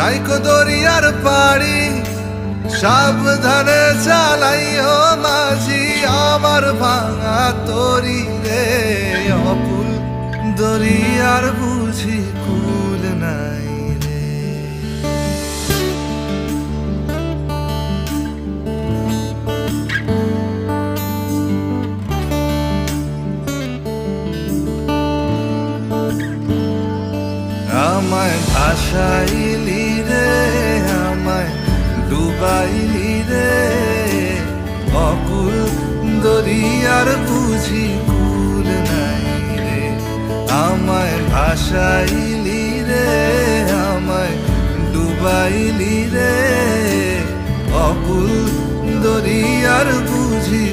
নাইকো দরিয়ার পাড়ি সাবধানে চালাইও মাঝি আমার ভাঙা তরি রে অকুল দরিয়ার বুঝি কুল নাই রে। আমায় ভাসাইলি রে আমায় ডুবাইলি রে অকুল দরিয়ার বুঝি কুল নাই রে। আমায় ভাসাইলি রে আমায় ডুবাইলি রে অকুল দরিয়ার বুঝি